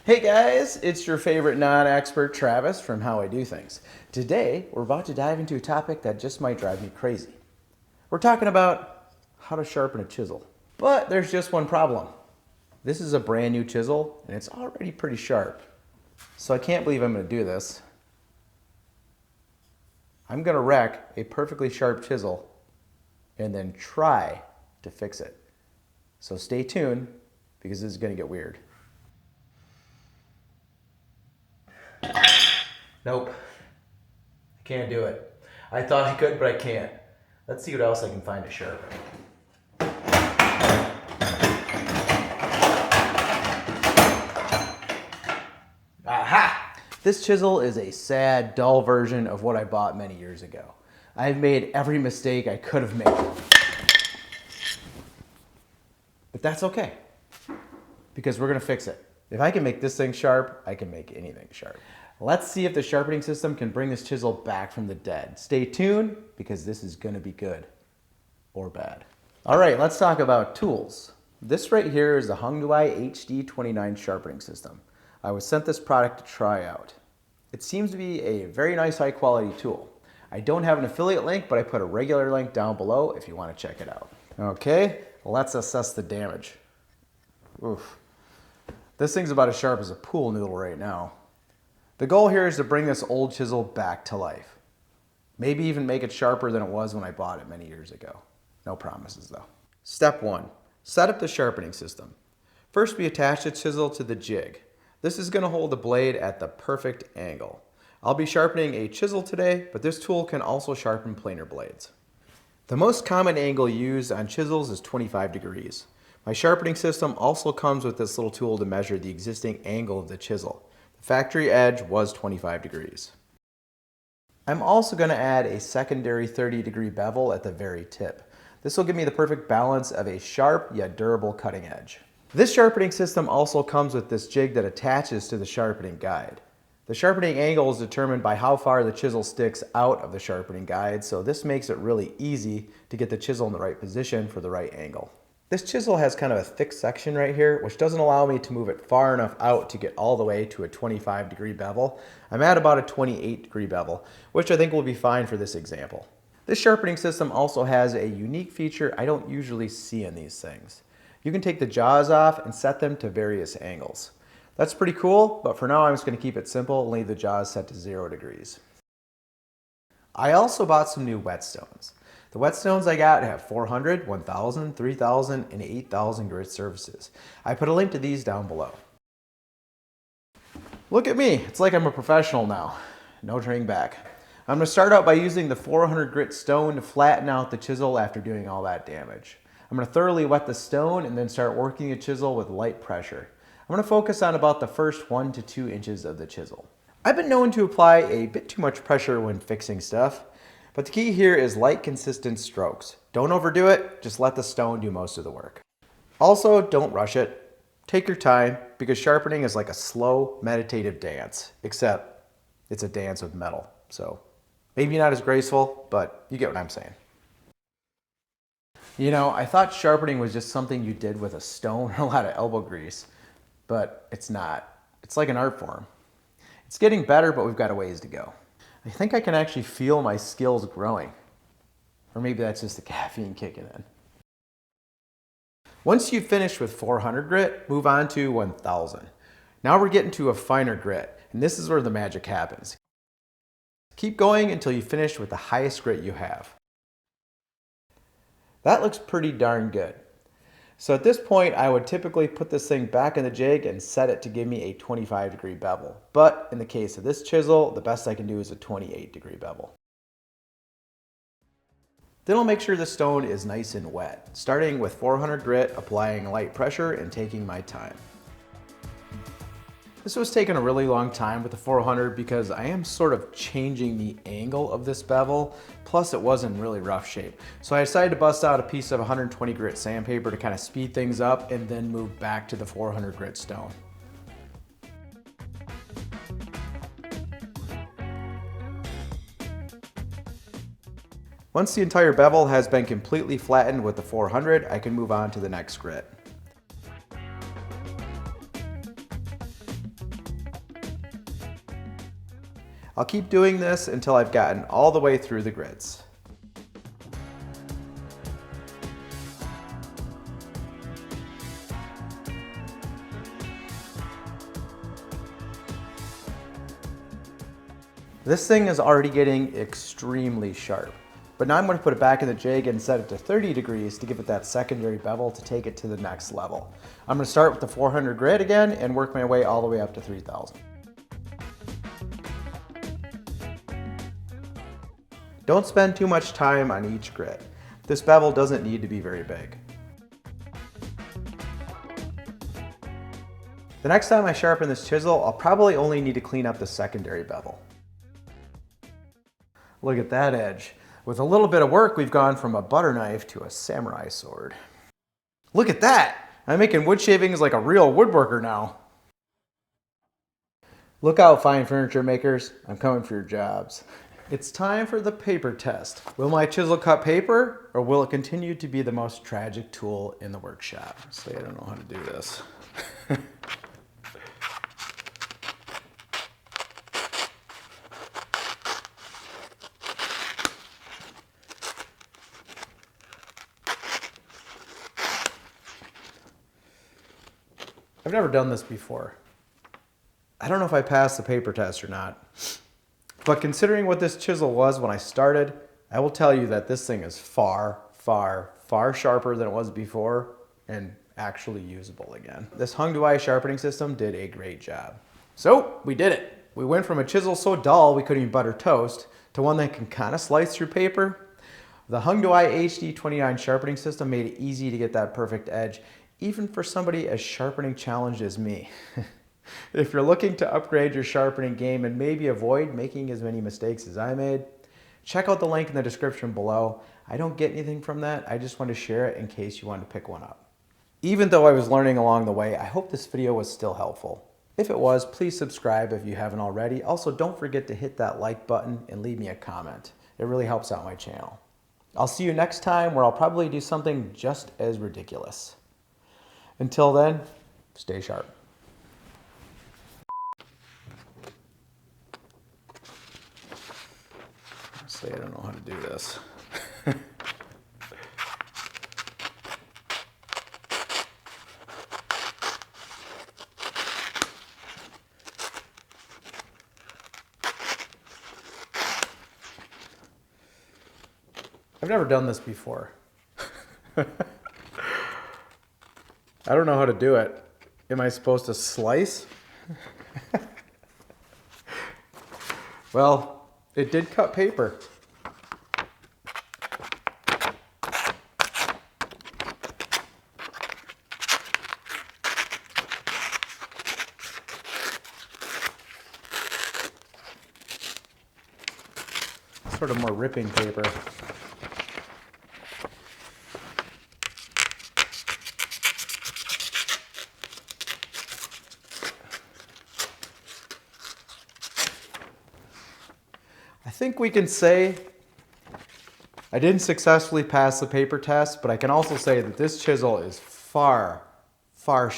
Hey guys, it's your favorite non-expert Travis from How I Do Things. Today, we're about to dive into a topic that just might drive me crazy. We're talking about how to sharpen a chisel. But there's just one problem. This is a brand new chisel and it's already pretty sharp. So I can't believe I'm going to do this. I'm going to wreck a perfectly sharp chisel and then try to fix it. So stay tuned because this is going to get weird. Nope. I can't do it. I thought I could, but I can't. Let's see what else I can find to sharpen. Aha! This chisel is a sad, dull version of what I bought many years ago. I've made every mistake I could have made. But that's okay, because we're gonna fix it. If I can make this thing sharp, I can make anything sharp. Let's see if the sharpening system can bring this chisel back from the dead. Stay tuned, because this is gonna be good or bad. All right, let's talk about tools. This right here is the HONGDUI HD29 sharpening system. I was sent this product to try out. It seems to be a very nice high quality tool. I don't have an affiliate link, but I put a regular link down below if you wanna check it out. Okay, let's assess the damage. Oof. This thing's about as sharp as a pool noodle right now. The goal here is to bring this old chisel back to life. Maybe even make it sharper than it was when I bought it many years ago. No promises though. Step 1. Set up the sharpening system. First, we attach the chisel to the jig. This is going to hold the blade at the perfect angle. I'll be sharpening a chisel today, but this tool can also sharpen planer blades. The most common angle used on chisels is 25 degrees. My sharpening system also comes with this little tool to measure the existing angle of the chisel. The factory edge was 25 degrees. I'm also going to add a secondary 30-degree bevel at the very tip. This will give me the perfect balance of a sharp yet durable cutting edge. This sharpening system also comes with this jig that attaches to the sharpening guide. The sharpening angle is determined by how far the chisel sticks out of the sharpening guide, so this makes it really easy to get the chisel in the right position for the right angle. This chisel has kind of a thick section right here, which doesn't allow me to move it far enough out to get all the way to a 25-degree bevel. I'm at about a 28-degree bevel, which I think will be fine for this example. This sharpening system also has a unique feature I don't usually see in these things. You can take the jaws off and set them to various angles. That's pretty cool, but for now I'm just going to keep it simple and leave the jaws set to 0 degrees. I also bought some new whetstones. The whetstones I got have 400, 1000, 3000, and 8000 grit surfaces. I put a link to these down below. Look at me, it's like I'm a professional now. No turning back. I'm going to start out by using the 400 grit stone to flatten out the chisel after doing all that damage. I'm going to thoroughly wet the stone and then start working the chisel with light pressure. I'm going to focus on about the first 1 to 2 inches of the chisel. I've been known to apply a bit too much pressure when fixing stuff. But the key here is light, consistent strokes. Don't overdo it, just let the stone do most of the work. Also, don't rush it. Take your time, because sharpening is like a slow, meditative dance, except it's a dance with metal. So maybe not as graceful, but you get what I'm saying. You know, I thought sharpening was just something you did with a stone and a lot of elbow grease, but it's not. It's like an art form. It's getting better, but we've got a ways to go. I think I can actually feel my skills growing. Or maybe that's just the caffeine kicking in. Once you've finished with 400 grit, move on to 1000. Now we're getting to a finer grit, and this is where the magic happens. Keep going until you finish with the highest grit you have. That looks pretty darn good. So at this point, I would typically put this thing back in the jig and set it to give me a 25-degree bevel. But in the case of this chisel, the best I can do is a 28-degree bevel. Then I'll make sure the stone is nice and wet, starting with 400 grit, applying light pressure and taking my time. This was taking a really long time with the 400 because I am sort of changing the angle of this bevel, plus it was in really rough shape. So I decided to bust out a piece of 120 grit sandpaper to kind of speed things up and then move back to the 400 grit stone. Once the entire bevel has been completely flattened with the 400, I can move on to the next grit. I'll keep doing this until I've gotten all the way through the grids. This thing is already getting extremely sharp, but now I'm going to put it back in the jig and set it to 30 degrees to give it that secondary bevel to take it to the next level. I'm going to start with the 400 grit again and work my way all the way up to 3000. Don't spend too much time on each grit. This bevel doesn't need to be very big. The next time I sharpen this chisel, I'll probably only need to clean up the secondary bevel. Look at that edge. With a little bit of work, we've gone from a butter knife to a samurai sword. Look at that! I'm making wood shavings like a real woodworker now. Look out, fine furniture makers. I'm coming for your jobs. It's time for the paper test. Will my chisel cut paper, or will it continue to be the most tragic tool in the workshop? Say I don't know how to do this. I've never done this before. I don't know if I passed the paper test or not, but considering what this chisel was when I started, I will tell you that this thing is far, far, far sharper than it was before and actually usable again. This HONGDUI sharpening system did a great job. So we did it. We went from a chisel so dull we couldn't even butter toast to one that can kind of slice through paper. The HONGDUI HD29 sharpening system made it easy to get that perfect edge, even for somebody as sharpening challenged as me. If you're looking to upgrade your sharpening game and maybe avoid making as many mistakes as I made, check out the link in the description below. I don't get anything from that. I just want to share it in case you want to pick one up. Even though I was learning along the way, I hope this video was still helpful. If it was, please subscribe if you haven't already. Also, don't forget to hit that like button and leave me a comment. It really helps out my channel. I'll see you next time where I'll probably do something just as ridiculous. Until then, stay sharp. Say I don't know how to do this. I've never done this before. I don't know how to do it. Am I supposed to slice? Well, it did cut paper. Sort of more ripping paper. I think we can say I didn't successfully pass the paper test, but I can also say that this chisel is far, far